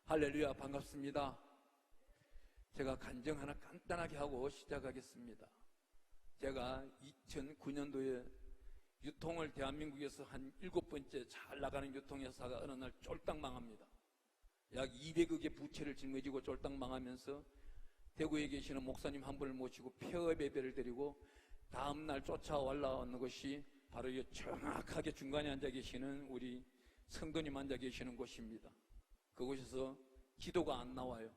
할렐루야, 반갑습니다. 제가 간증 하나 간단하게 하고 시작하겠습니다. 제가 2009년도에 유통을 대한민국에서 한 7번째 잘 나가는 유통회사가 어느 날 쫄딱 망합니다. 약 200억의 부채를 짊어지고 쫄딱 망하면서 대구에 계시는 목사님 한 분을 모시고 폐업 예배를 드리고 다음날 쫓아올라오는 것이 바로 이 정확하게 중간에 앉아 계시는 우리 성도님 앉아 계시는 곳입니다. 그곳에서 기도가 안 나와요.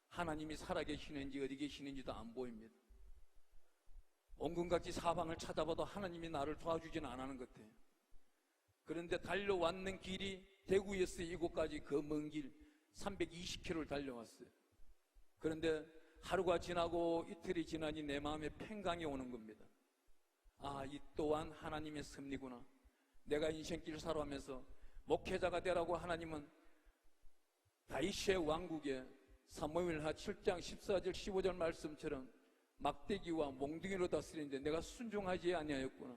하나님이 살아계시는지 어디 계시는지도 안 보입니다. 온갖 사방을 찾아봐도 하나님이 나를 도와주지는 않는 것 같아요. 그런데 달려왔는 길이 대구에서 이곳까지 그 먼 길 320km를 달려왔어요. 그런데 하루가 지나고 이틀이 지나니 내 마음에 팽강이 오는 겁니다. 아, 이 또한 하나님의 섭리구나. 내가 인생길 살아가면서 목회자가 되라고 하나님은 다윗의 왕국에 사무엘하 7장 14절 15절 말씀처럼 막대기와 몽둥이로 다스리는데 내가 순종하지 아니하였구나.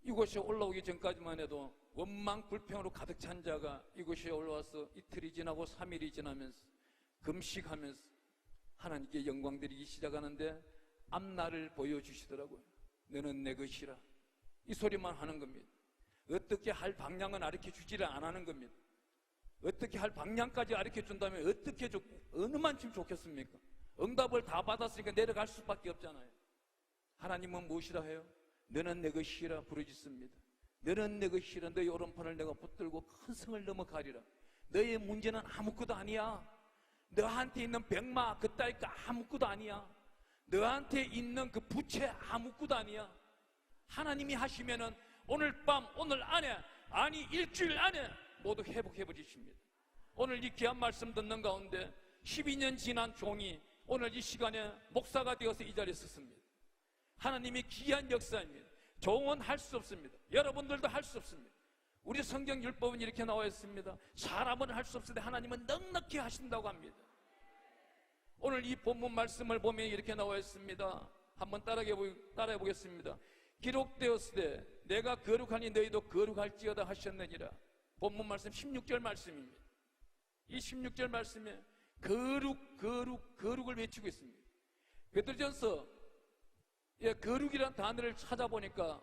이곳에 올라오기 전까지만 해도 원망 불평으로 가득 찬 자가 이곳에 올라와서 이틀이 지나고 3일이 지나면서 금식하면서 하나님께 영광 드리기 시작하는데 앞날을 보여주시더라고요. 너는 내 것이라. 이 소리만 하는 겁니다. 어떻게 할 방향은 가르쳐 주지를 안 하는 겁니다. 어떻게 할 방향까지 가르쳐 준다면 어떻게 어느 만큼 좋겠습니까? 응답을 다 받았으니까 내려갈 수밖에 없잖아요. 하나님은 무엇이라 해요? 너는 내 것이라 부르짖습니다. 너는 내 것이라. 너의 오른팔을 내가 붙들고 큰 성을 넘어가리라. 너의 문제는 아무것도 아니야. 너한테 있는 백마 그따위가 아무것도 아니야. 너한테 있는 그 부채 아무것도 아니야. 하나님이 하시면은 오늘 밤 오늘 안에 아니 일주일 안에 모두 회복해 버리십니다. 오늘 이 귀한 말씀 듣는 가운데 12년 지난 종이 오늘 이 시간에 목사가 되어서 이 자리에 섰습니다. 하나님이 귀한 역사입니다. 종은 할 수 없습니다. 여러분들도 할 수 없습니다. 우리 성경 율법은 이렇게 나와 있습니다. 사람은 할 수 없는데 하나님은 넉넉히 하신다고 합니다. 오늘 이 본문 말씀을 보면 이렇게 나와 있습니다. 한번 따라해 보겠습니다. 기록되었으되 내가 거룩하니 너희도 거룩할지어다 하셨느니라. 본문 말씀 16절 말씀입니다. 이 16절 말씀에 거룩을 외치고 있습니다. 베드로전서 거룩이란 단어를 찾아보니까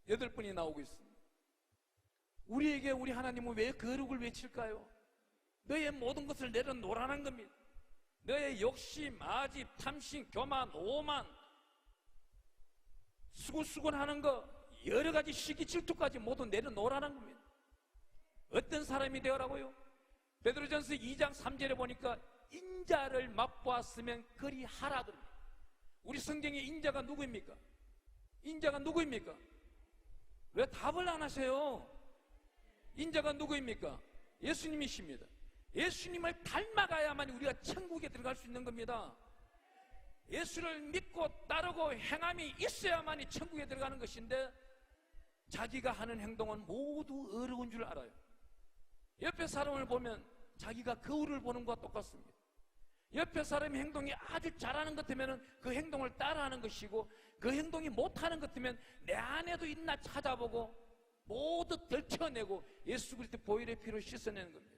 8번이 나오고 있습니다. 우리에게 우리 하나님은 왜 거룩을 외칠까요? 너의 모든 것을 내려놓으라는 겁니다. 너의 욕심, 아집, 탐심, 교만, 오만, 수군수군하는 거 여러 가지 시기 질투까지 모두 내려놓으라는 겁니다. 어떤 사람이 되어라고요? 베드로전서 2장 3절에 보니까 인자를 맛보았으면 그리 하라더라. 우리 성경의 인자가 누구입니까? 인자가 누구입니까? 왜 답을 안 하세요? 인자가 누구입니까? 예수님이십니다. 예수님을 닮아가야만 우리가 천국에 들어갈 수 있는 겁니다. 예수를 믿고 따르고 행함이 있어야만이 천국에 들어가는 것인데 자기가 하는 행동은 모두 어려운 줄 알아요. 옆에 사람을 보면 자기가 거울을 보는 것과 똑같습니다. 옆에 사람의 행동이 아주 잘하는 것 같으면 그 행동을 따라하는 것이고 그 행동이 못하는 것 같으면 내 안에도 있나 찾아보고 모두 들춰내고 예수 그리스도 보혈의 피로 씻어내는 겁니다.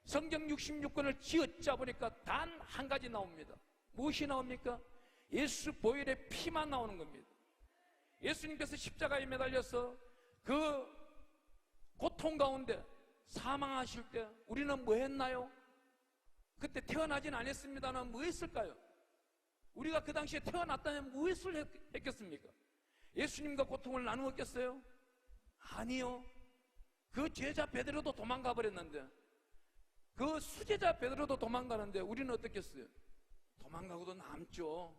성경 66권을 쥐어짜 보니까 단 한 가지 나옵니다. 무엇이 나옵니까? 예수 보혈의 피만 나오는 겁니다. 예수님께서 십자가에 매달려서 그 고통 가운데 사망하실 때 우리는 뭐 했나요? 그때 태어나진 않았습니다만 뭐 했을까요? 우리가 그 당시에 태어났다면 무엇을 했겠습니까? 예수님과 고통을 나누었겠어요? 아니요. 그 제자 베드로도 도망가 버렸는데, 그 수제자 베드로도 도망가는데 우리는 어떻겠어요? 도망가고도 남죠.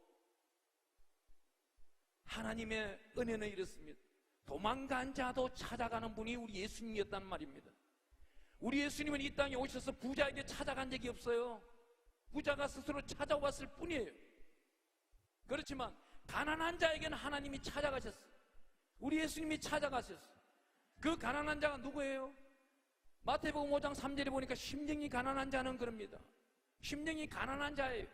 하나님의 은혜는 이렇습니다. 도망간 자도 찾아가는 분이 우리 예수님이었단 말입니다. 우리 예수님은 이 땅에 오셔서 부자에게 찾아간 적이 없어요. 부자가 스스로 찾아왔을 뿐이에요. 그렇지만 가난한 자에게는 하나님이 찾아가셨어요. 우리 예수님이 찾아가셨어요. 그 가난한 자가 누구예요? 마태복음 5장 3절에 보니까 심령이 가난한 자는 그럽니다. 심령이 가난한 자예요.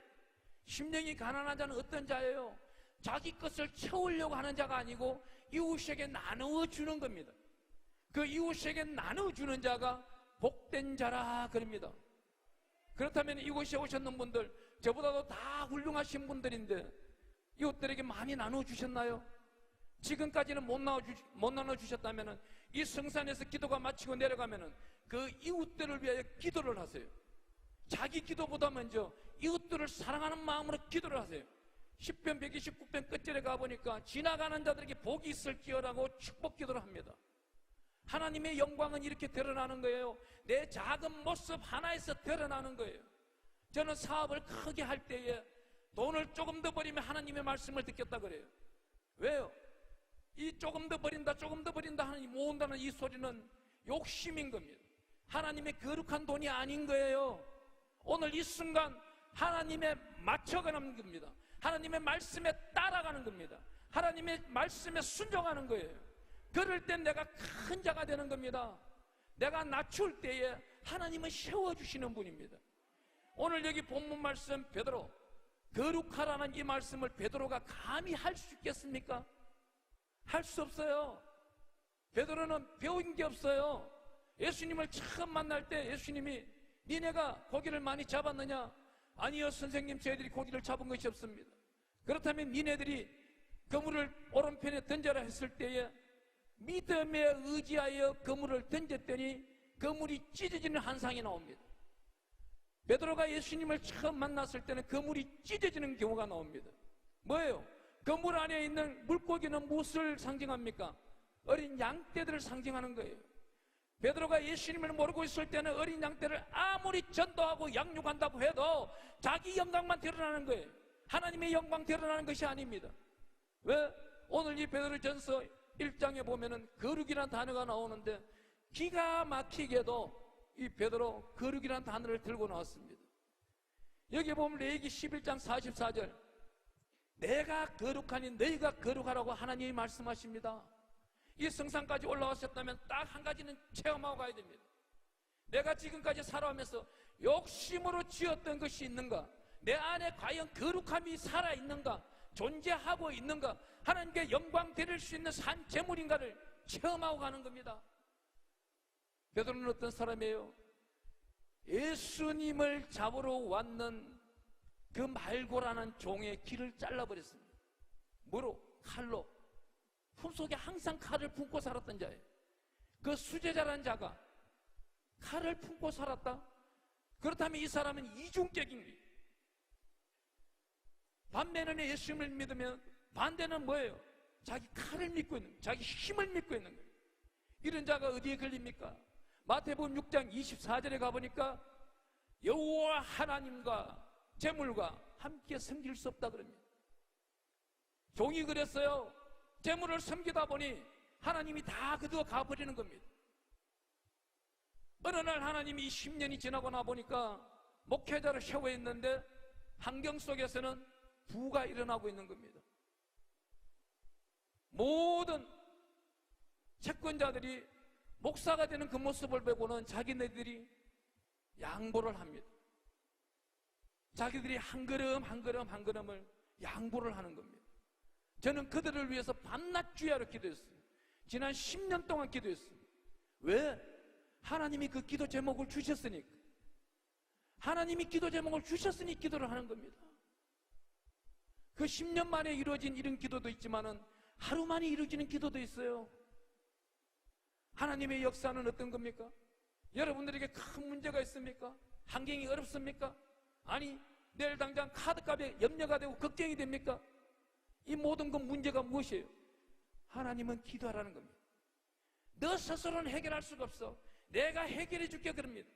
심령이 가난한 자는 어떤 자예요? 자기 것을 채우려고 하는 자가 아니고 이웃에게 나누어 주는 겁니다. 그 이웃에게 나누어 주는 자가 복된 자라 그럽니다. 그렇다면 이곳에 오셨는 분들, 저보다도 다 훌륭하신 분들인데 이웃들에게 많이 나눠주셨나요? 지금까지는 못 나눠주셨다면 이 성산에서 기도가 마치고 내려가면 그 이웃들을 위하여 기도를 하세요. 자기 기도보다 먼저 이웃들을 사랑하는 마음으로 기도를 하세요. 10편 129편 끝절에 가보니까 지나가는 자들에게 복이 있을지어라고 축복 기도를 합니다. 하나님의 영광은 이렇게 드러나는 거예요. 내 작은 모습 하나에서 드러나는 거예요. 저는 사업을 크게 할 때에 돈을 조금 더 버리면 하나님의 말씀을 듣겠다 그래요. 왜요? 이 조금 더 버린다 하나님 모은다는 이 소리는 욕심인 겁니다. 하나님의 거룩한 돈이 아닌 거예요. 오늘 이 순간 하나님의 맞춰가는 겁니다. 하나님의 말씀에 따라가는 겁니다. 하나님의 말씀에 순종하는 거예요. 그럴 땐 내가 큰 자가 되는 겁니다. 내가 낮출 때에 하나님은 세워주시는 분입니다. 오늘 여기 본문 말씀 베드로, 거룩하라는 이 말씀을 베드로가 감히 할 수 있겠습니까? 할 수 없어요. 베드로는 배운 게 없어요. 예수님을 처음 만날 때 예수님이 니네가 고기를 많이 잡았느냐? 아니요 선생님, 저희들이 고기를 잡은 것이 없습니다. 그렇다면 니네들이 그물을 오른편에 던져라 했을 때에 믿음에 의지하여 그물을 던졌더니 그물이 찢어지는 환상이 나옵니다. 베드로가 예수님을 처음 만났을 때는 그물이 찢어지는 경우가 나옵니다. 뭐예요? 그물 안에 있는 물고기는 무엇을 상징합니까? 어린 양떼들을 상징하는 거예요. 베드로가 예수님을 모르고 있을 때는 어린 양떼를 아무리 전도하고 양육한다고 해도 자기 영광만 드러나는 거예요. 하나님의 영광 드러나는 것이 아닙니다. 왜? 오늘 이 베드로전서 1장에 보면은 거룩이라는 단어가 나오는데 기가 막히게도 이 베드로 거룩이라는 단어를 들고 나왔습니다. 여기 보면 레위기 11장 44절, 내가 거룩하니 너희가 거룩하라고 하나님이 말씀하십니다. 이 성산까지 올라오셨다면 딱 한 가지는 체험하고 가야 됩니다. 내가 지금까지 살아오면서 욕심으로 지었던 것이 있는가? 내 안에 과연 거룩함이 살아있는가? 존재하고 있는가? 하나님께 영광 드릴 수 있는 산 제물인가를 체험하고 가는 겁니다. 베드로는 어떤 사람이에요? 예수님을 잡으러 왔는 그 말고라는 종의 길을 잘라버렸습니다. 뭐로? 칼로. 품속에 항상 칼을 품고 살았던 자예요. 그 수제자라는 자가 칼을 품고 살았다? 그렇다면 이 사람은 이중격인 거예요. 반면에 예수님을 믿으면 반대는 뭐예요? 자기 칼을 믿고 있는 거예요. 자기 힘을 믿고 있는 거예요. 이런 자가 어디에 걸립니까? 마태복음 6장 24절에 가보니까 여호와 하나님과 재물과 함께 섬길 수 없다 그럽니다. 종이 그랬어요. 재물을 섬기다 보니 하나님이 다 그대로 가버리는 겁니다. 어느 날 하나님이 10년이 지나고 나 보니까 목회자를 세워있는데 환경 속에서는 부가 일어나고 있는 겁니다. 모든 채권자들이 목사가 되는 그 모습을 보고는 자기네들이 양보를 합니다. 자기들이 한 걸음 한 걸음 한 걸음을 양보를 하는 겁니다. 저는 그들을 위해서 밤낮 주야로 기도했어요. 지난 10년 동안 기도했어요. 왜? 하나님이 그 기도 제목을 주셨으니까. 하나님이 기도 제목을 주셨으니 기도를 하는 겁니다. 그 10년 만에 이루어진 이런 기도도 있지만은 하루 만에 이루어지는 기도도 있어요. 하나님의 역사는 어떤 겁니까? 여러분들에게 큰 문제가 있습니까? 환경이 어렵습니까? 아니 내일 당장 카드값에 염려가 되고 걱정이 됩니까? 이 모든 그 문제가 무엇이에요? 하나님은 기도하라는 겁니다. 너 스스로는 해결할 수가 없어. 내가 해결해 줄게 그럽니다.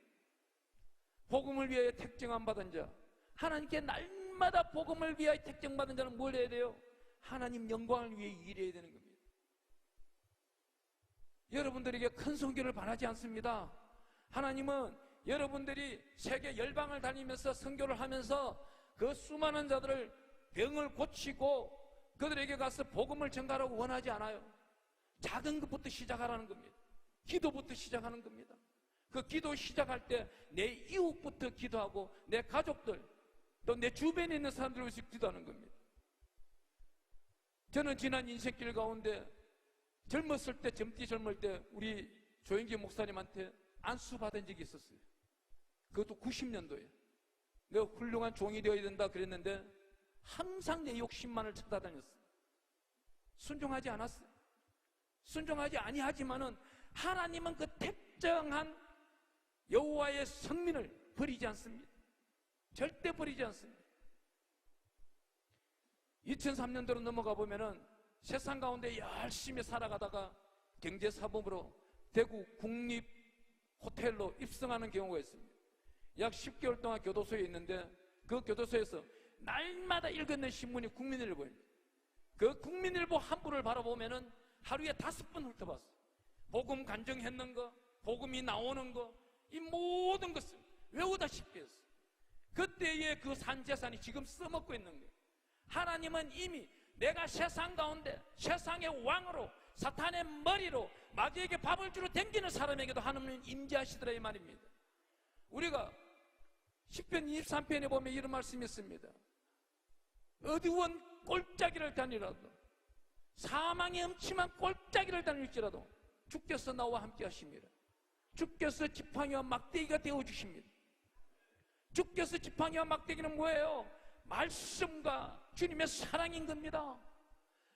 복음을 위하여 택정안 받은 자, 하나님께 날마다 복음을 위하여 택정받은 자는 뭘 해야 돼요? 하나님 영광을 위해 일해야 되는 겁니다. 여러분들에게 큰 선교를 바라지 않습니다. 하나님은 여러분들이 세계 열방을 다니면서 선교를 하면서 그 수많은 자들을 병을 고치고 그들에게 가서 복음을 전가하라고 원하지 않아요. 작은 것부터 시작하라는 겁니다. 기도부터 시작하는 겁니다. 그 기도 시작할 때 내 이웃부터 기도하고 내 가족들 또 내 주변에 있는 사람들을 위해서 기도하는 겁니다. 저는 지난 인생길 가운데 젊었을 때 젊디 젊을 때 우리 조영기 목사님한테 안수받은 적이 있었어요. 그것도 90년도에. 내가 훌륭한 종이 되어야 된다 그랬는데 항상 내 욕심만을 찾아다녔어요. 순종하지 않았어요. 순종하지 아니하지만은 하나님은 그 특정한 여호와의 성민을 버리지 않습니다. 절대 버리지 않습니다. 2003년도로 넘어가 보면은 세상 가운데 열심히 살아가다가 경제사범으로 대구 국립호텔로 입성하는 경우가 있습니다. 약 10개월 동안 교도소에 있는데 그 교도소에서 날마다 읽었는 신문이 국민일보입니다. 그 국민일보 한 부를 바라보면은 하루에 5번 훑어봤어요. 복음 간증했는 거, 복음이 나오는 거, 이 모든 것을 외우다시피 했어요. 그때의 그 산재산이 지금 써먹고 있는 거예요. 하나님은 이미 내가 세상 가운데 세상의 왕으로 사탄의 머리로 마귀에게 밥을 주러 댕기는 사람에게도 하나님은 임재하시더라 이 말입니다. 우리가 10편 23편에 보면 이런 말씀이 있습니다. 어두운 골짜기를 다니라도 사망의 음침한 골짜기를 다닐지라도 주께서 나와 함께 하십니다. 주께서 지팡이와 막대기가 되어주십니다. 주께서 지팡이와 막대기는 뭐예요? 말씀과 주님의 사랑인 겁니다.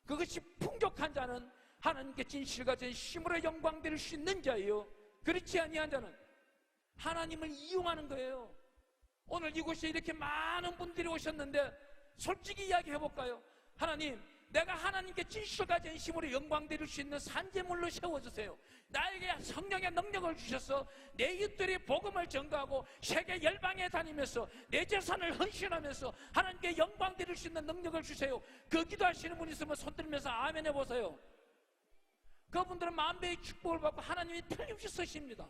그것이 풍족한 자는 하나님께 진실과 전심으로 영광 드릴 수 있는 자예요. 그렇지 아니한 자는 하나님을 이용하는 거예요. 오늘 이곳에 이렇게 많은 분들이 오셨는데 솔직히 이야기해볼까요? 하나님, 내가 하나님께 진실과 전심으로 영광 드릴 수 있는 산재물로 세워주세요. 나에게 성령의 능력을 주셔서 내 이웃들이 복음을 전가하고 세계 열방에 다니면서 내 재산을 헌신하면서 하나님께 영광 드릴 수 있는 능력을 주세요. 그 기도하시는 분 있으면 손 들면서 아멘 해보세요. 그분들은 만배의 축복을 받고 하나님이 틀림없이 쓰십니다.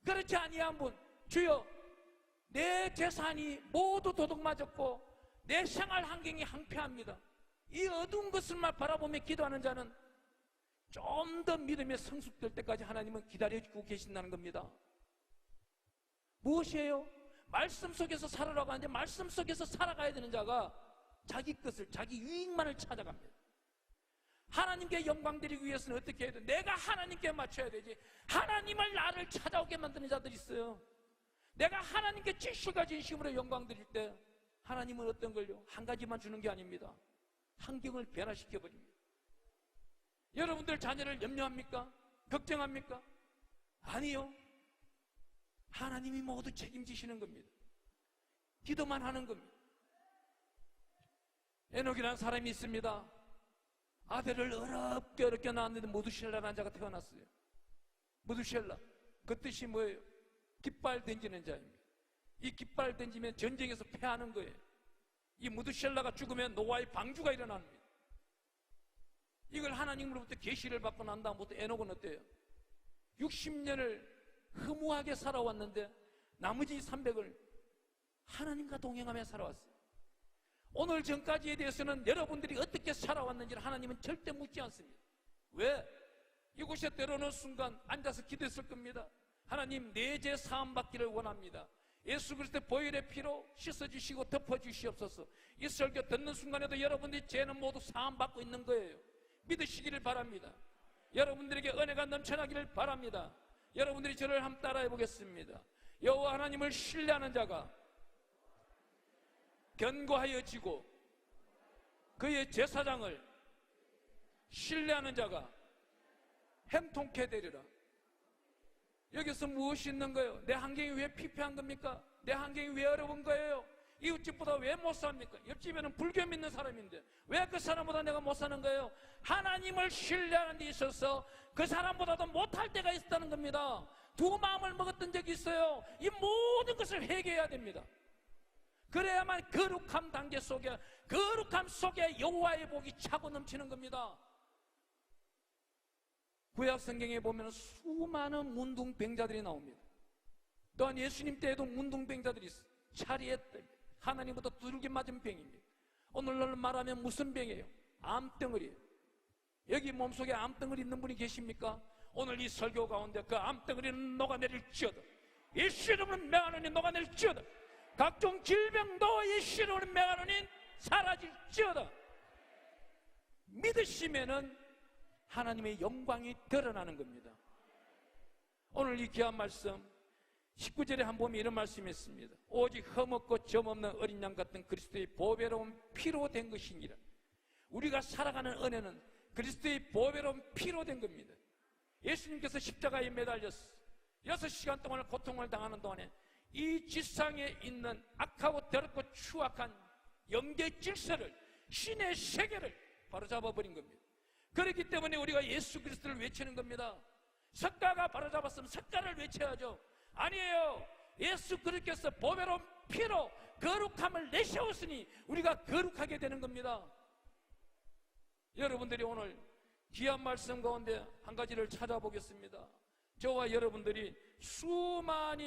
그렇지 아니한 분, 주여 내 재산이 모두 도둑맞았고 내 생활 환경이 황폐합니다. 이 어두운 것을만 바라보며 기도하는 자는 좀 더 믿음의 성숙될 때까지 하나님은 기다려주고 계신다는 겁니다. 무엇이에요? 말씀 속에서 살아라고 하는데 말씀 속에서 살아가야 되는 자가 자기 것을, 자기 유익만을 찾아갑니다. 하나님께 영광 드리기 위해서는 어떻게 해야 돼? 내가 하나님께 맞춰야 되지. 하나님을 나를 찾아오게 만드는 자들이 있어요. 내가 하나님께 진실과 진심으로 영광 드릴 때 하나님은 어떤 걸요? 한 가지만 주는 게 아닙니다. 환경을 변화시켜버립니다. 여러분들 자녀를 염려합니까? 걱정합니까? 아니요. 하나님이 모두 책임지시는 겁니다. 기도만 하는 겁니다. 에녹이라는 사람이 있습니다. 아들을 어렵게 낳았는데 무두셀라라는 자가 태어났어요. 무두셀라, 그 뜻이 뭐예요? 깃발 던지는 자입니다. 이 깃발 던지면 전쟁에서 패하는 거예요. 이 무두셀라가 죽으면 노아의 방주가 일어납니다. 이걸 하나님으로부터 계시를 받고 난 다음부터 에녹은 어때요? 60년을 허무하게 살아왔는데 나머지 300을 하나님과 동행하며 살아왔어요. 오늘 전까지에 대해서는 여러분들이 어떻게 살아왔는지를 하나님은 절대 묻지 않습니다. 왜? 이곳에 때로는 순간 앉아서 기도했을 겁니다. 하나님, 내 죄 사함 받기를 원합니다. 예수 그리스도의 보혈의 피로 씻어주시고 덮어주시옵소서. 이 설교 듣는 순간에도 여러분들이 죄는 모두 사함 받고 있는 거예요. 믿으시기를 바랍니다. 여러분들에게 은혜가 넘쳐나기를 바랍니다. 여러분들이 저를 한번 따라해 보겠습니다. 여호와 하나님을 신뢰하는 자가 견고하여 지고 그의 제사장을 신뢰하는 자가 형통케 되리라. 여기서 무엇이 있는 거예요? 내 환경이 왜 피폐한 겁니까? 내 환경이 왜 어려운 거예요? 이웃집보다 왜 못 삽니까? 옆집에는 불교 믿는 사람인데 왜 그 사람보다 내가 못 사는 거예요? 하나님을 신뢰하는 데 있어서 그 사람보다도 못할 때가 있었다는 겁니다. 두 마음을 먹었던 적이 있어요. 이 모든 것을 회개해야 됩니다. 그래야만 거룩함 단계 속에, 거룩함 속에 여호와의 복이 차고 넘치는 겁니다. 구약 성경에 보면 수많은 문둥병자들이 나옵니다. 또한 예수님 때에도 문둥병자들이 있어요. 차리에 때 하나님보다 두들겨 맞은 병입니다. 오늘날 말하면 무슨 병이에요? 암덩어리예요. 여기 몸속에 암덩어리 있는 분이 계십니까? 오늘 이 설교 가운데 그 암덩어리는 녹아내릴지어다. 예수 이름으로 명하노니 녹아내릴지어다. 각종 질병도 예수 이름으로 명하노니 사라질지어다. 믿으시면은 하나님의 영광이 드러나는 겁니다. 오늘 이 귀한 말씀 19절에 한 보면 이런 말씀이 있습니다. 오직 흠없고 점없는 어린 양 같은 그리스도의 보배로운 피로 된 것이니라. 우리가 살아가는 은혜는 그리스도의 보배로운 피로 된 겁니다. 예수님께서 십자가에 매달려서 6시간 동안 고통을 당하는 동안에 이 지상에 있는 악하고 더럽고 추악한 영계 질서를, 신의 세계를 바로잡아버린 겁니다. 그렇기 때문에 우리가 예수 그리스도를 외치는 겁니다. 석가가 바로잡았으면 석가를 외쳐야죠. 아니에요. 예수 그리스도께서 보배로운 피로 거룩함을 내세웠으니 우리가 거룩하게 되는 겁니다. 여러분들이 오늘 귀한 말씀 가운데 한 가지를 찾아보겠습니다. 저와 여러분들이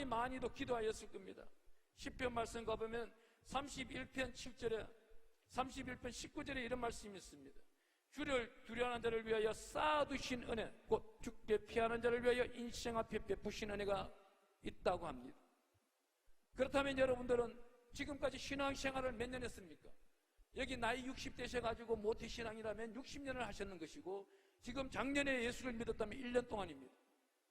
많이도 기도하였을 겁니다. 시편 말씀 가보면 31편 7절에 31편 19절에 이런 말씀이 있습니다. 주를 두려워하는 자를 위하여 쌓아두신 은혜, 곧 죽게 피하는 자를 위하여 인생 앞에 베푸신 은혜가 있다고 합니다. 그렇다면 여러분들은 지금까지 신앙생활을 몇 년 했습니까? 여기 나이 60 되셔가지고 모태신앙이라면 60년을 하셨는 것이고, 지금 작년에 예수를 믿었다면 1년 동안입니다.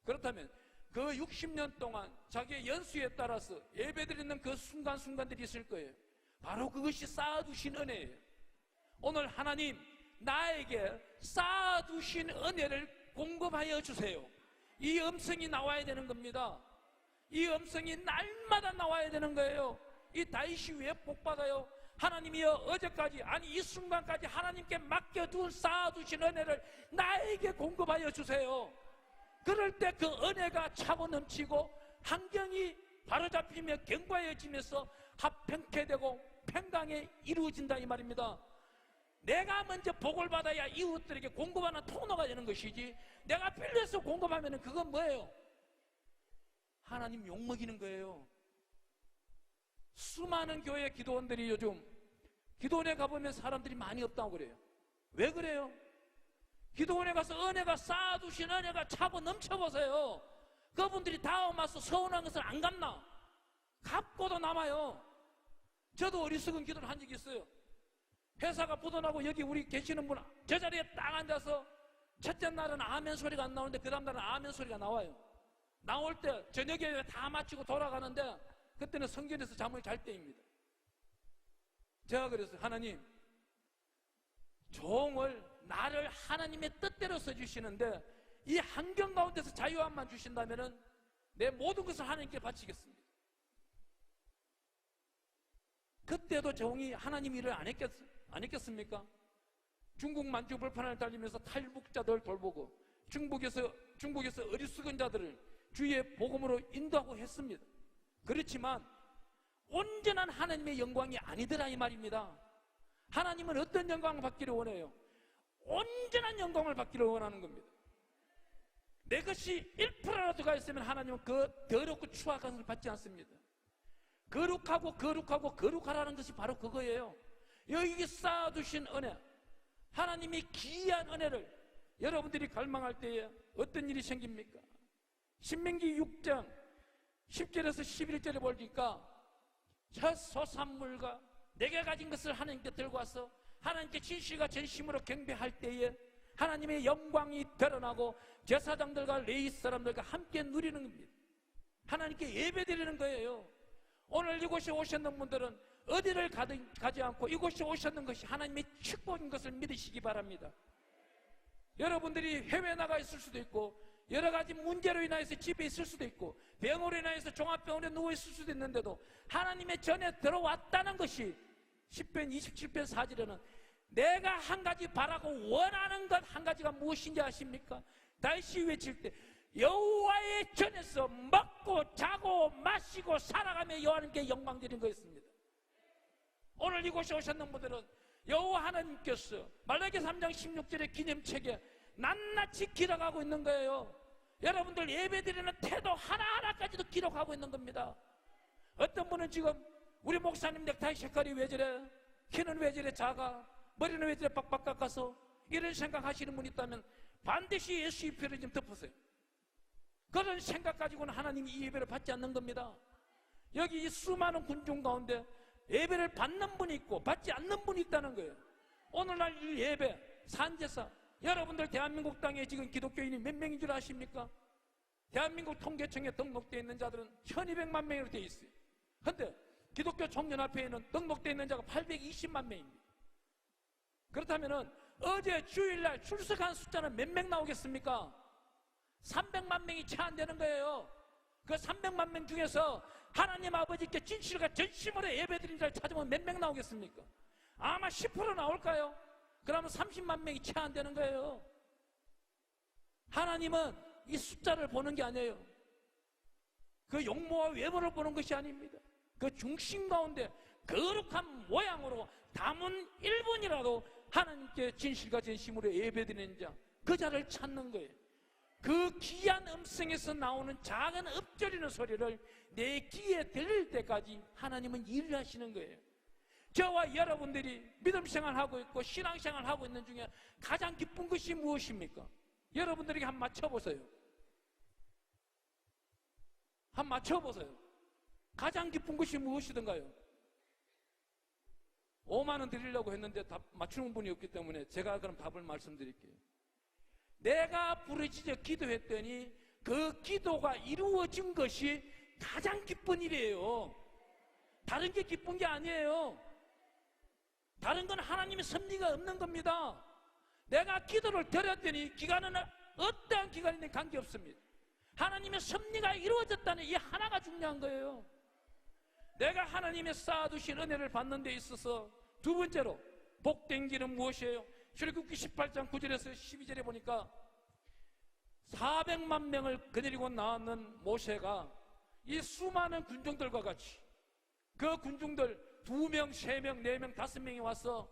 그렇다면 그 60년 동안 자기의 연수에 따라서 예배드리는 그 순간순간들이 있을 거예요. 바로 그것이 쌓아두신 은혜예요. 오늘 하나님 나에게 쌓아두신 은혜를 공급하여 주세요. 이 음성이 나와야 되는 겁니다. 이 음성이 날마다 나와야 되는 거예요. 이 다윗이 왜 복받아요? 하나님이여, 어제까지, 아니 이 순간까지 하나님께 맡겨둔 쌓아두신 은혜를 나에게 공급하여 주세요. 그럴 때 그 은혜가 차고 넘치고 환경이 바로잡히며 견고해지면서 합평케 되고 평강에 이루어진다 이 말입니다. 내가 먼저 복을 받아야 이웃들에게 공급하는 통로가 되는 것이지, 내가 빌려서 공급하면 그건 뭐예요? 하나님 욕먹이는 거예요. 수많은 교회 기도원들이 요즘 기도원에 가보면 사람들이 많이 없다고 그래요. 왜 그래요? 기도원에 가서 은혜가 쌓아두신 은혜가 차고 넘쳐보세요. 그분들이 다음 와서 서운한 것을 안 갚나? 갚고도 남아요. 저도 어리석은 기도를 한 적이 있어요. 회사가 부도나고 여기 우리 계시는 분 저 자리에 딱 앉아서 첫째 날은 아멘 소리가 안 나오는데 그 다음 날은 아멘 소리가 나와요. 나올 때 저녁에 다 마치고 돌아가는데 그때는 성전에서 잠을 잘 때입니다. 제가 그랬어요. 하나님, 종을 나를 하나님의 뜻대로 써주시는데 이 환경 가운데서 자유함만 주신다면 내 모든 것을 하나님께 바치겠습니다. 그때도 종이 하나님 일을 안 했겠습니까? 중국 만주 불판을 달리면서 탈북자들 돌보고 중국에서 어리석은 자들을 주의 복음으로 인도하고 했습니다. 그렇지만 온전한 하나님의 영광이 아니더라 이 말입니다. 하나님은 어떤 영광을 받기를 원해요? 온전한 영광을 받기를 원하는 겁니다. 내 것이 1%라도 가 있으면 하나님은 그 더럽고 추악한 것을 받지 않습니다. 거룩하라는 것이 바로 그거예요. 여기 쌓아두신 은혜, 하나님이 귀한 은혜를 여러분들이 갈망할 때에 어떤 일이 생깁니까? 신명기 6장 10절에서 11절에 보니까 저 소산물과 내가 가진 것을 하나님께 들고 와서 하나님께 진실과 전심으로 경배할 때에 하나님의 영광이 드러나고 제사장들과 레위 사람들과 함께 누리는 겁니다. 하나님께 예배드리는 거예요. 오늘 이곳에 오셨는 분들은 어디를 가지 않고 이곳에 오셨는 것이 하나님의 축복인 것을 믿으시기 바랍니다. 여러분들이 해외에 나가 있을 수도 있고 여러 가지 문제로 인하여서 집에 있을 수도 있고 병으로 인하여서 종합병원에 누워 있을 수도 있는데도 하나님의 전에 들어왔다는 것이 10편 27편 4절에는 내가 한 가지 바라고 원하는 것 한 가지가 무엇인지 아십니까? 다윗이 외칠 때 여호와의 전에서 먹고 자고 마시고 살아가며 여호와님께 영광 드리는 거였습니다. 오늘 이곳에 오셨는 분들은 여호와 하나님께서 말라기 3장 16절의 기념책에 낱낱이 기록하고 있는 거예요. 여러분들 예배드리는 태도 하나하나까지도 기록하고 있는 겁니다. 어떤 분은 지금 우리 목사님 넥타이 색깔이 왜 저래? 키는 왜 저래 작아? 머리는 왜 저래 빡빡 깎아서? 이런 생각하시는 분이 있다면 반드시 예수의 피를 좀 덮으세요. 그런 생각 가지고는 하나님이 이 예배를 받지 않는 겁니다. 여기 이 수많은 군중 가운데 예배를 받는 분이 있고 받지 않는 분이 있다는 거예요. 오늘날 이 예배, 산제사, 여러분들 대한민국 땅에 지금 기독교인이 몇 명인 줄 아십니까? 대한민국 통계청에 등록되어 있는 자들은 1200만 명으로 되어 있어요. 그런데 기독교 총연합회에는 등록되어 있는 자가 820만 명입니다. 그렇다면 어제 주일날 출석한 숫자는 몇 명 나오겠습니까? 300만 명이 채 안 되는 거예요. 그 300만 명 중에서 하나님 아버지께 진실과 전심으로 예배드린 자를 찾으면 몇 명 나오겠습니까? 아마 10% 나올까요? 그러면 30만 명이 채 안 되는 거예요. 하나님은 이 숫자를 보는 게 아니에요. 그 용모와 외모를 보는 것이 아닙니다. 그 중심 가운데 거룩한 모양으로 담은 1분이라도 하나님께 진실과 진심으로 예배드리는 자, 그 자를 찾는 거예요. 그 귀한 음성에서 나오는 작은 읊조리는 소리를 내 귀에 들릴 때까지 하나님은 일을 하시는 거예요. 저와 여러분들이 믿음 생활하고 있고 신앙 생활하고 있는 중에 가장 기쁜 것이 무엇입니까? 여러분들에게 한번 맞춰보세요. 한번 맞춰보세요. 가장 기쁜 것이 무엇이든가요? 5만 원 드리려고 했는데 답 맞추는 분이 없기 때문에 제가 그럼 답을 말씀드릴게요. 내가 부르짖어 기도했더니 그 기도가 이루어진 것이 가장 기쁜 일이에요. 다른 게 기쁜 게 아니에요. 다른 건 하나님의 섭리가 없는 겁니다. 내가 기도를 드렸더니 기간은 어떠한 기간이든 관계없습니다. 하나님의 섭리가 이루어졌다는 이 하나가 중요한 거예요. 내가 하나님의 쌓아두신 은혜를 받는 데 있어서 두 번째로 복된 길은 무엇이에요? 출애굽기 18장 9절에서 12절에 보니까 400만 명을 거느리고 나왔는 모세가 이 수많은 군중들과 같이 그 군중들 2명, 3명, 4명, 5명이 와서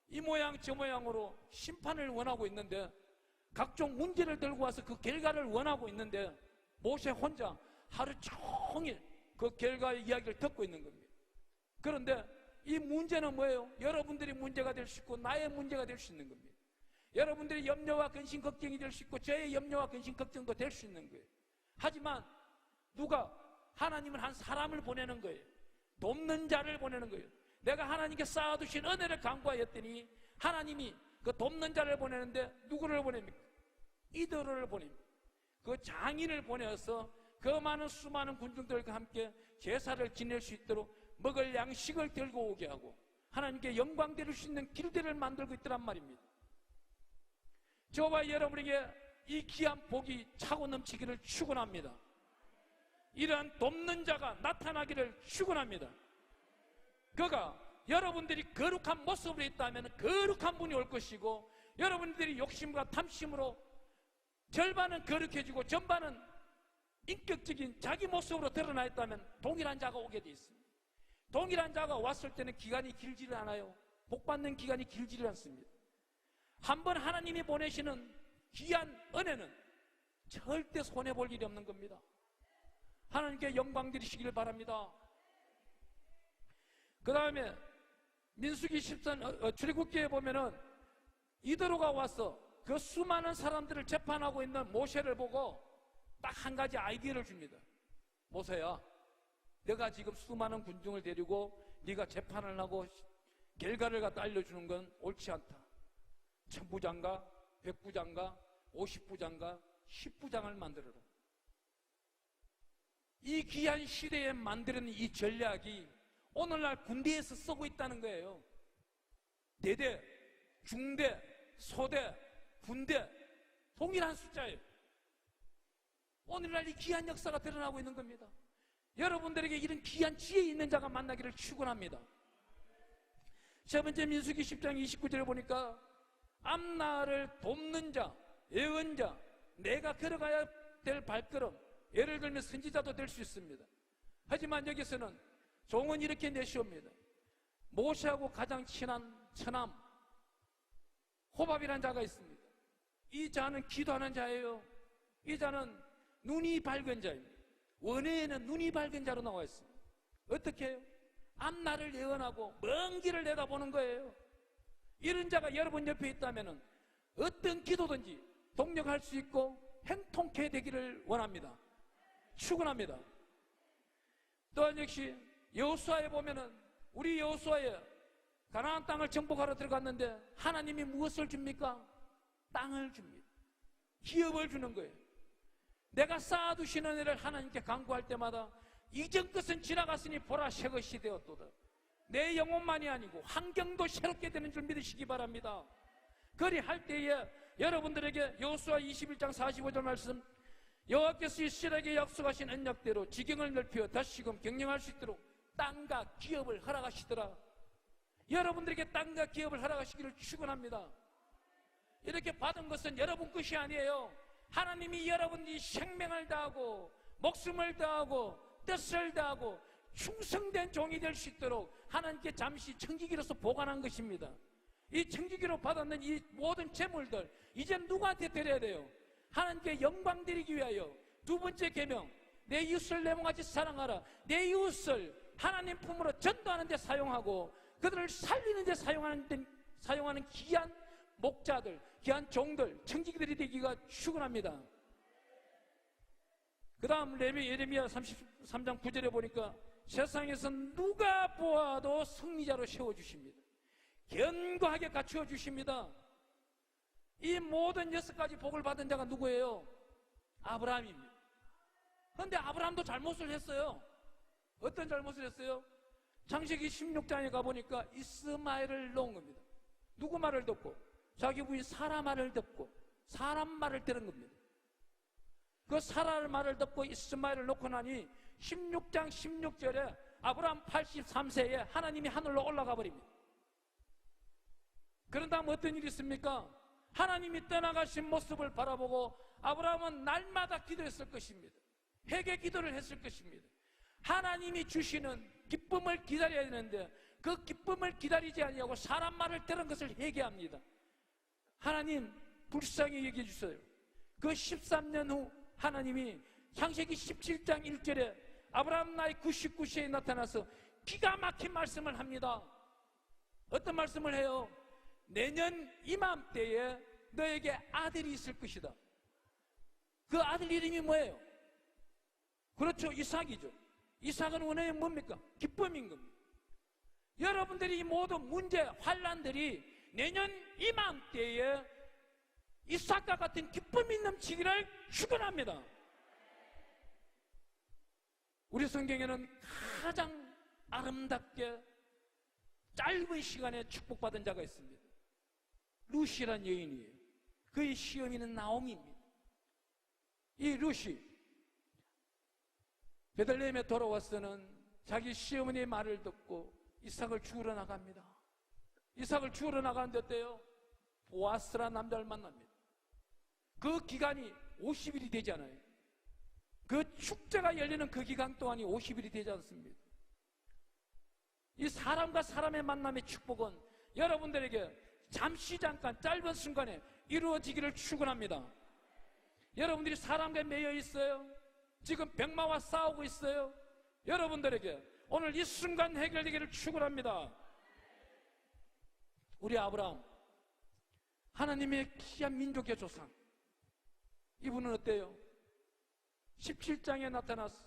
이 모양 저 모양으로 심판을 원하고 있는데 각종 문제를 들고 와서 그 결과를 원하고 있는데 모세 혼자 하루 종일 그 결과의 이야기를 듣고 있는 겁니다. 그런데 이 문제는 뭐예요? 여러분들이 문제가 될 수 있고 나의 문제가 될 수 있는 겁니다. 여러분들이 염려와 근심 걱정이 될 수 있고 저의 염려와 근심 걱정도 될 수 있는 거예요. 하지만 누가? 하나님은 한 사람을 보내는 거예요. 돕는 자를 보내는 거예요. 내가 하나님께 쌓아두신 은혜를 간구하였더니 하나님이 그 돕는 자를 보내는데 누구를 보냅니까? 이들을 보냅니다. 그 장인을 보내서 그 많은 수많은 군중들과 함께 제사를 지낼 수 있도록 먹을 양식을 들고 오게 하고 하나님께 영광 드릴 수 있는 길들을 만들고 있더란 말입니다. 저와 여러분에게 이 귀한 복이 차고 넘치기를 축원합니다. 이러한 돕는 자가 나타나기를 축원합니다. 그가 여러분들이 거룩한 모습으로 있다면 거룩한 분이 올 것이고 여러분들이 욕심과 탐심으로 절반은 거룩해지고 전반은 인격적인 자기 모습으로 드러나 있다면 동일한 자가 오게 돼 있습니다. 동일한 자가 왔을 때는 기간이 길지를 않아요. 복받는 기간이 길지를 않습니다. 한번 하나님이 보내시는 귀한 은혜는 절대 손해볼 일이 없는 겁니다. 하나님께 영광 드리시길 바랍니다. 그 다음에 민수기 13 출애굽기에 보면은 이드로가 와서 그 수많은 사람들을 재판하고 있는 모세를 보고 딱 한 가지 아이디어를 줍니다. 모세야, 내가 지금 수많은 군중을 데리고 네가 재판을 하고 결과를 갖다 알려주는 건 옳지 않다. 1000부장가, 100부장가, 50부장가, 10부장을 만들어라. 이 귀한 시대에 만드는 이 전략이 오늘날 군대에서 쓰고 있다는 거예요. 대대, 중대, 소대, 군대 동일한 숫자예요. 오늘날 이 귀한 역사가 드러나고 있는 겁니다. 여러분들에게 이런 귀한 지혜 있는 자가 만나기를 축원합니다. 세 번째 민수기 10장 29절을 보니까 앞날을 돕는 자, 예언자, 내가 걸어가야 될 발걸음, 예를 들면 선지자도 될 수 있습니다. 하지만 여기서는 종은 이렇게 내시옵니다. 모세하고 가장 친한 처남 호밥이라는 자가 있습니다. 이 자는 기도하는 자예요. 이 자는 눈이 밝은 자입니다. 원회에는 눈이 밝은 자로 나와 있습니다. 어떻게 해요? 앞날을 예언하고 먼 길을 내다보는 거예요. 이런 자가 여러분 옆에 있다면 어떤 기도든지 동력할 수 있고 행통케 되기를 원합니다. 축원합니다. 또한 역시 여호수아에 보면은 우리 여호수아에 가나안 땅을 정복하러 들어갔는데 하나님이 무엇을 줍니까? 땅을 줍니다. 기업을 주는 거예요. 내가 쌓아두신 은혜를 하나님께 간구할 때마다 이전 것은 지나갔으니 보라 새 것이 되었도다. 내 영혼만이 아니고 환경도 새롭게 되는 줄 믿으시기 바랍니다. 그리할 때에 여러분들에게 여호수아 21장 45절 말씀, 여호와께서 이스라엘에게 약속하신 언약대로 지경을 넓혀 다시금 경영할 수 있도록 땅과 기업을 허락하시더라. 여러분들에게 땅과 기업을 허락하시기를 축원합니다. 이렇게 받은 것은 여러분 것이 아니에요. 하나님이 여러분이 생명을 다하고 목숨을 다하고 뜻을 다하고 충성된 종이 될 수 있도록 하나님께 잠시 청지기로서 보관한 것입니다. 이 청지기로 받았는 이 모든 재물들 이제 누구한테 드려야 돼요? 하나님께 영광 드리기 위하여. 두 번째 계명, 내 이웃을 내 몸같이 사랑하라. 내 이웃을 하나님 품으로 전도하는 데 사용하고 그들을 살리는 데 사용하는 귀한 목자들, 귀한 종들, 청지기들이 되기가 축원합니다. 그 다음 예레미야 33장 9절에 보니까 세상에서 누가 보아도 승리자로 세워주십니다. 견고하게 갖추어 주십니다. 이 모든 6가지 복을 받은 자가 누구예요? 아브라함입니다. 그런데 아브라함도 잘못을 했어요. 어떤 잘못을 했어요? 창세기 16장에 가보니까 이스마엘을 놓은 겁니다. 누구 말을 듣고? 자기 부인 사라 말을 듣고 사람 말을 들은 겁니다. 그 사라 말을 듣고 이스마엘을 놓고 나니 16장 16절에 아브라함 83세에 하나님이 하늘로 올라가 버립니다. 그런 다음 어떤 일이 있습니까? 하나님이 떠나가신 모습을 바라보고 아브라함은 날마다 기도했을 것입니다. 회개 기도를 했을 것입니다. 하나님이 주시는 기쁨을 기다려야 되는데 그 기쁨을 기다리지 아니하고 사람 말을 들은 것을 회개합니다. 하나님 불쌍히 여겨 주세요. 그 13년 후 하나님이 창세기 17장 1절에 아브라함 나이 99세에 나타나서 기가 막힌 말씀을 합니다. 어떤 말씀을 해요? 내년 이맘때에 너에게 아들이 있을 것이다. 그 아들 이름이 뭐예요? 그렇죠, 이삭이죠. 이삭은 원래 뭡니까? 기쁨인 겁니다. 여러분들이 이 모든 문제, 환난들이 내년 이맘때에 이삭과 같은 기쁨이 넘치기를 축원합니다. 우리 성경에는 가장 아름답게 짧은 시간에 축복받은 자가 있습니다. 루시란 여인이에요. 그의 시어미는 나오미입니다. 이 루시 베들레헴에 돌아와서는 자기 시어머니의 말을 듣고 이삭을 주우러 나갑니다. 이삭을 주우러 나가는데 어때요? 보아스라는 남자를 만납니다. 그 기간이 50일이 되지 않아요. 그 축제가 열리는 그 기간 동안이 50일이 되지 않습니다. 이 사람과 사람의 만남의 축복은 여러분들에게 잠시 잠깐 짧은 순간에 이루어지기를 축원합니다. 여러분들이 사람과 매여 있어요. 지금 병마와 싸우고 있어요. 여러분들에게 오늘 이 순간 해결되기를 축원합니다. 우리 아브라함, 하나님의 귀한 민족의 조상, 이분은 어때요? 17장에 나타났어.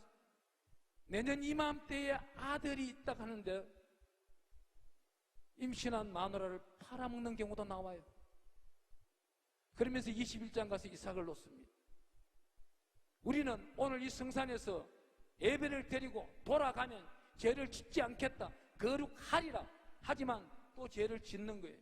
내년 이맘때에 아들이 있다 하는데 임신한 마누라를 팔아먹는 경우도 나와요. 그러면서 21장 가서 이삭을 놓습니다. 우리는 오늘 이 성산에서 예배를 드리고 돌아가면 죄를 짓지 않겠다, 거룩하리라 하지만 또 죄를 짓는 거예요.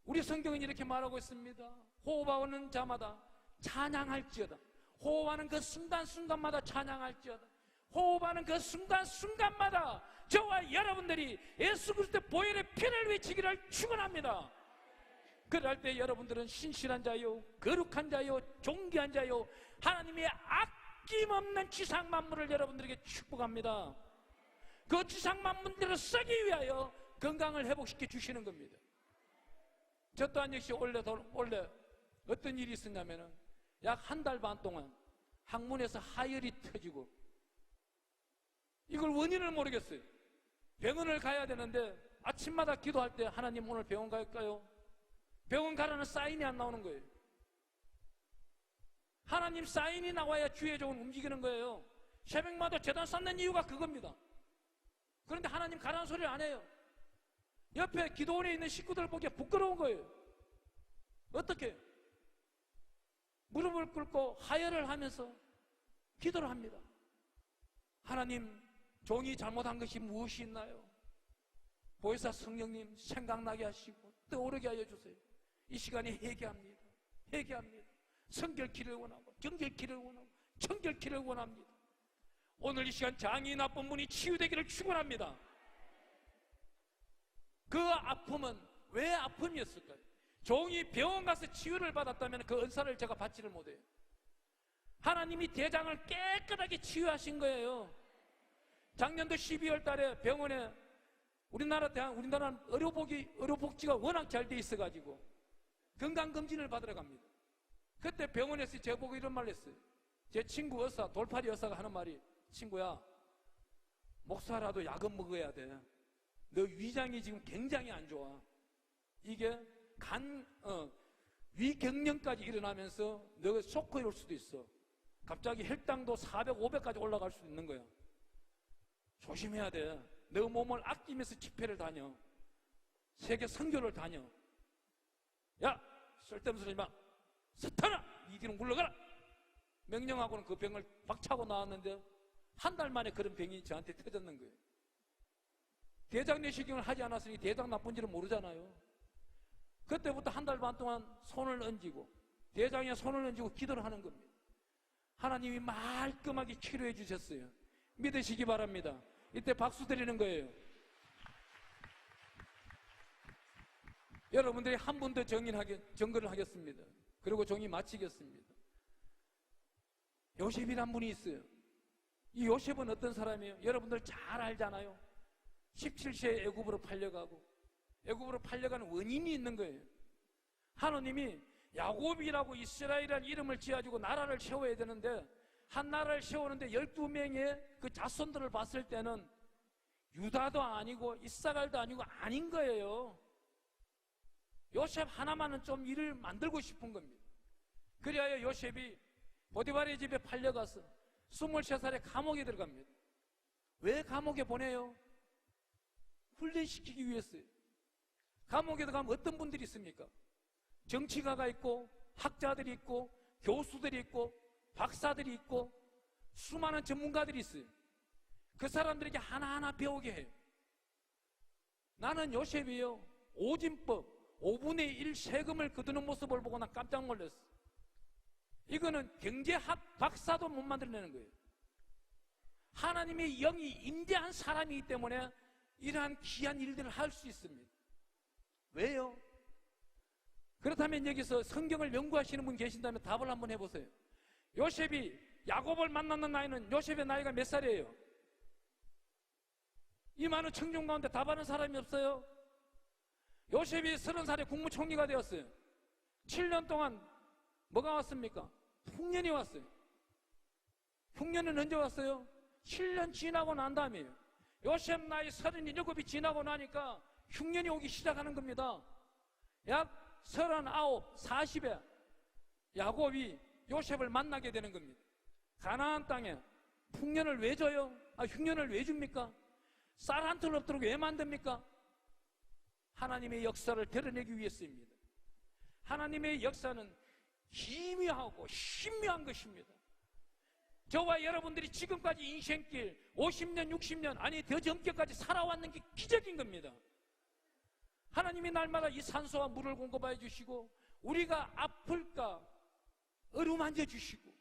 우리 성경은 이렇게 말하고 있습니다. 호흡하는 자마다 찬양할지어다. 호흡하는 그 순간순간마다 찬양할지어다. 호흡하는 그 순간순간마다 저와 여러분들이 예수 그리스도의 보혈의 피를 외치기를 축원합니다. 그럴 때 여러분들은 신실한 자요, 거룩한 자요, 존귀한 자요, 하나님의 아낌없는 지상 만물을 여러분들에게 축복합니다. 그 지상 만물대로 쓰기 위하여 건강을 회복시켜 주시는 겁니다. 저 또한 역시 원래 어떤 일이 있었냐면은 약 한 달 반 동안 항문에서 하열이 터지고 이걸 원인을 모르겠어요. 병원을 가야 되는데 아침마다 기도할 때 하나님 오늘 병원 갈까요? 병원 가라는 사인이 안 나오는 거예요. 하나님 사인이 나와야 주의 종은 움직이는 거예요. 새벽마다 제단 쌓는 이유가 그겁니다. 그런데 하나님 가라는 소리를 안 해요. 옆에 기도원에 있는 식구들 보기에 부끄러운 거예요. 어떻게? 무릎을 꿇고 하혈을 하면서 기도를 합니다. 하나님, 종이 잘못한 것이 무엇이 있나요? 보혜사 성령님 생각나게 하시고 떠오르게 하여 주세요. 이 시간에 회개합니다. 회개합니다. 성결키를 원하고 정결키를 원하고 청결키를 원합니다. 오늘 이 시간 장이 나쁜 분이 치유되기를 축원합니다. 그 아픔은 왜 아픔이었을까요? 종이 병원 가서 치유를 받았다면 그 은사를 제가 받지를 못해요. 하나님이 대장을 깨끗하게 치유하신 거예요. 작년도 12월 달에 병원에 우리나라는 의료복지가 워낙 잘 돼 있어가지고 건강검진을 받으러 갑니다. 그때 병원에서 제보고 이런 말을 했어요. 제 친구 의사, 돌팔이 의사가 하는 말이, 친구야, 목사라도 약은 먹어야 돼. 너 위장이 지금 굉장히 안 좋아. 이게 위경련까지 일어나면서 너가 쇼크에 올 수도 있어. 갑자기 혈당도 400, 500까지 올라갈 수도 있는 거야. 조심해야 돼. 너 몸을 아끼면서 집회를 다녀. 세계 선교를 다녀. 야, 쓸데없는 소리 마. 사탄아, 이 뒤로 물러가라. 명령하고는 그 병을 박차고 나왔는데 한 달 만에 그런 병이 저한테 터졌는 거예요. 대장 내시경을 하지 않았으니 대장 나쁜지를 모르잖아요. 그때부터 한 달 반 동안 손을 얹고 대장에 손을 얹고 기도를 하는 겁니다. 하나님이 말끔하게 치료해 주셨어요. 믿으시기 바랍니다. 이때 박수 드리는 거예요. 여러분들이 한 번 더 정거를 하겠습니다. 그리고 종이 마치겠습니다. 요셉이란 분이 있어요. 이 요셉은 어떤 사람이에요? 여러분들 잘 알잖아요. 17세에 애굽으로 팔려가고 애굽으로 팔려가는 원인이 있는 거예요. 하나님이 야곱이라고 이스라엘이라는 이름을 지어주고 나라를 세워야 되는데 한 나라를 세우는데 12명의 그 자손들을 봤을 때는 유다도 아니고 이사갈도 아니고 아닌 거예요. 요셉 하나만은 좀 일을 만들고 싶은 겁니다. 그래야 요셉이 보디발의 집에 팔려가서 23살에 감옥에 들어갑니다. 왜 감옥에 보내요? 훈련시키기 위해서요. 감옥에 들어가면 어떤 분들이 있습니까? 정치가가 있고 학자들이 있고 교수들이 있고 박사들이 있고 수많은 전문가들이 있어요. 그 사람들에게 하나하나 배우게 해요. 나는 요셉이요, 오진법 5분의 1 세금을 거두는 모습을 보고 난 깜짝 놀랐어. 이거는 경제학 박사도 못 만들어내는 거예요. 하나님의 영이 임재한 사람이기 때문에 이러한 귀한 일들을 할 수 있습니다. 왜요? 그렇다면 여기서 성경을 연구하시는 분 계신다면 답을 한번 해보세요. 요셉이 야곱을 만났는 나이는 요셉의 나이가 몇 살이에요? 이 많은 청중 가운데 답하는 사람이 없어요. 요셉이 30살에 국무총리가 되었어요. 7년 동안 뭐가 왔습니까? 흉년이 왔어요. 흉년은 언제 왔어요? 7년 지나고 난 다음이에요. 요셉 나이 37이 지나고 나니까 흉년이 오기 시작하는 겁니다. 약 39, 40에 야곱이 요셉을 만나게 되는 겁니다. 가나안 땅에 흉년을 왜 줘요? 흉년을 왜 줍니까? 쌀 한 톨 없도록 왜 만듭니까? 하나님의 역사를 드러내기 위해서입니다. 하나님의 역사는 기묘하고 신묘한 것입니다. 저와 여러분들이 지금까지 인생길 50년, 60년 아니 더 전격까지 살아왔는 게 기적인 겁니다. 하나님이 날마다 이 산소와 물을 공급해 주시고 우리가 아플까 어루만져 주시고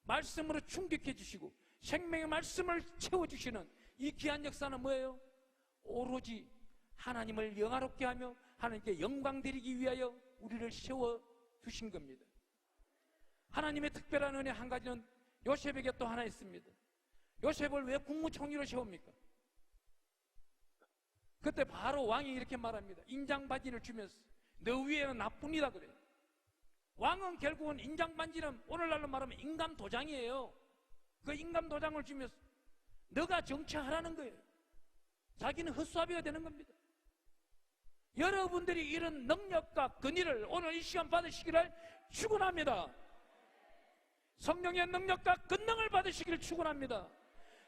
말씀으로 충격해 주시고 생명의 말씀을 채워주시는 이 귀한 역사는 뭐예요? 오로지 하나님을 영화롭게 하며 하나님께 영광 드리기 위하여 우리를 세워두신 겁니다. 하나님의 특별한 은혜 한 가지는 요셉에게 또 하나 있습니다. 요셉을 왜 국무총리로 세웁니까? 그때 바로 왕이 이렇게 말합니다. 인장반지를 주면서 너 위에는 나뿐이다 그래요. 왕은 결국은 인장반지는 오늘날로 말하면 인감도장이에요. 그 인감도장을 주면서 너가 정치하라는 거예요. 자기는 헛수아비가 되는 겁니다. 여러분들이 이런 능력과 권위를 오늘 이 시간 받으시기를 축원합니다. 성령의 능력과 권능을 받으시기를 축원합니다.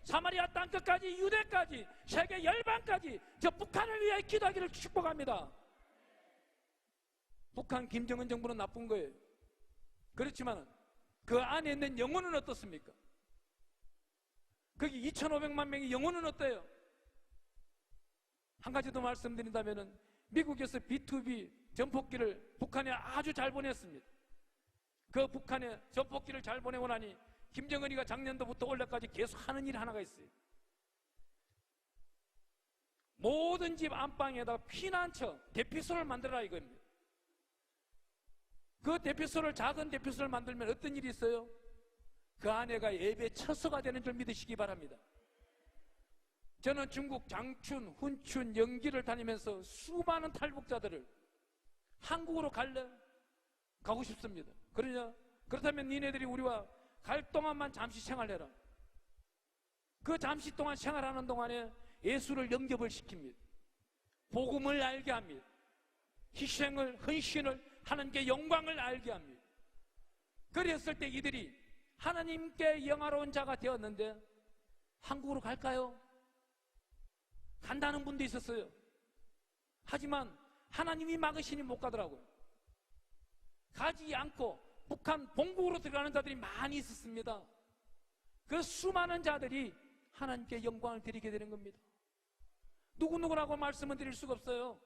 사마리아 땅끝까지 유대까지 세계 열방까지 저 북한을 위해 기도하기를 축복합니다. 북한 김정은 정부는 나쁜 거예요. 그렇지만 그 안에 있는 영혼은 어떻습니까? 거기 2,500만 명의 영혼은 어때요? 한 가지 더 말씀드린다면 미국에서 B2B 전폭기를 북한에 아주 잘 보냈습니다. 그 북한에 전폭기를 잘 보내고 나니 김정은이가 작년도부터 올해까지 계속 하는 일 하나가 있어요. 모든 집 안방에다가 피난처, 대피소를 만들어라 이겁니다. 그 대피소를, 작은 대피소를 만들면 어떤 일이 있어요? 그 안에가 예배 처소가 되는 줄 믿으시기 바랍니다. 저는 중국 장춘, 훈춘, 영기를 다니면서 수많은 탈북자들을 한국으로 갈래? 가고 싶습니다. 그러냐? 그렇다면 니네들이 우리와 갈 동안만 잠시 생활해라. 그 잠시 동안 생활하는 동안에 예수를 영접을 시킵니다. 복음을 알게 합니다. 희생을, 헌신을, 하나님께 영광을 알게 합니다. 그랬을 때 이들이 하나님께 영화로운 자가 되었는데 한국으로 갈까요? 간다는 분도 있었어요. 하지만 하나님이 막으시니 못 가더라고요. 가지 않고 북한 본국으로 들어가는 자들이 많이 있었습니다. 그 수많은 자들이 하나님께 영광을 드리게 되는 겁니다. 누구누구라고 말씀은 드릴 수가 없어요.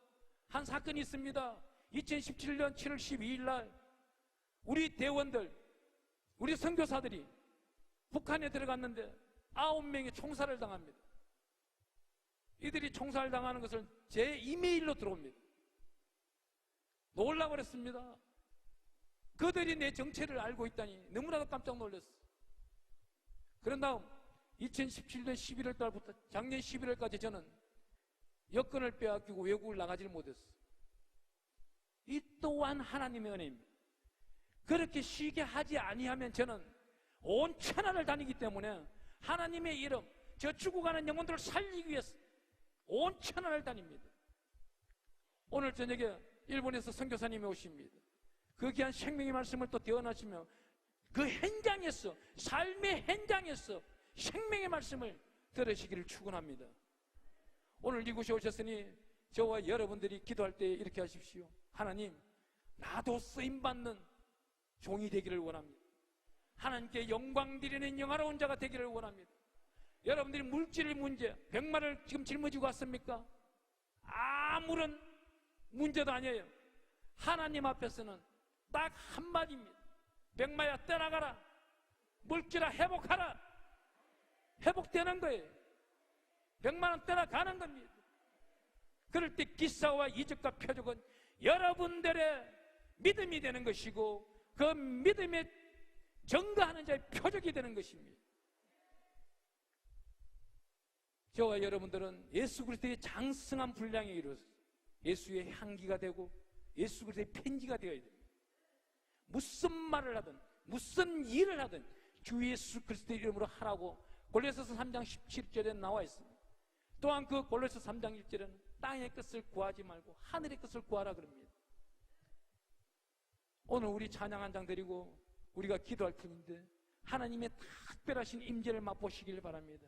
한 사건이 있습니다. 2017년 7월 12일 날 우리 대원들, 우리 선교사들이 북한에 들어갔는데 9명이 총살을 당합니다. 이들이 총살 당하는 것을 제 이메일로 들어옵니다. 놀라버렸습니다. 그들이 내 정체를 알고 있다니 너무나도 깜짝 놀랐어. 그런 다음 2017년 11월 달부터 작년 11월까지 저는 여권을 빼앗기고 외국을 나가지를 못했어. 이 또한 하나님의 은혜입니다. 그렇게 쉬게 하지 아니하면 저는 온 천하를 다니기 때문에 하나님의 이름, 저 죽어가는 영혼들을 살리기 위해서 온 천하를 다닙니다. 오늘 저녁에 일본에서 선교사님이 오십니다. 그 귀한 생명의 말씀을 또 대언하시며 그 현장에서, 삶의 현장에서 생명의 말씀을 들으시기를 축원합니다. 오늘 이곳에 오셨으니 저와 여러분들이 기도할 때 이렇게 하십시오. 하나님, 나도 쓰임받는 종이 되기를 원합니다. 하나님께 영광 드리는 영화로운 자가 되기를 원합니다. 여러분들이 물질 문제, 백마를 지금 짊어지고 왔습니까? 아무런 문제도 아니에요. 하나님 앞에서는 딱 한마디입니다. 백마야 떠나가라. 물질아 회복하라. 회복되는 거예요. 백마는 떠나가는 겁니다. 그럴 때 기사와 이적과 표적은 여러분들의 믿음이 되는 것이고 그 믿음에 증거하는 자의 표적이 되는 것입니다. 저와 여러분들은 예수 그리스도의 장성한 분량에 이르러서 예수의 향기가 되고 예수 그리스도의 편지가 되어야 됩니다. 무슨 말을 하든 무슨 일을 하든 주 예수 그리스도의 이름으로 하라고 골로새서 3장 17절에 나와 있습니다. 또한 그 골로새서 3장 1절에는 땅의 것을 구하지 말고 하늘의 것을 구하라 그럽니다. 오늘 우리 찬양 한 장 드리고 우리가 기도할 텐데 하나님의 특별하신 임재를 맛보시길 바랍니다.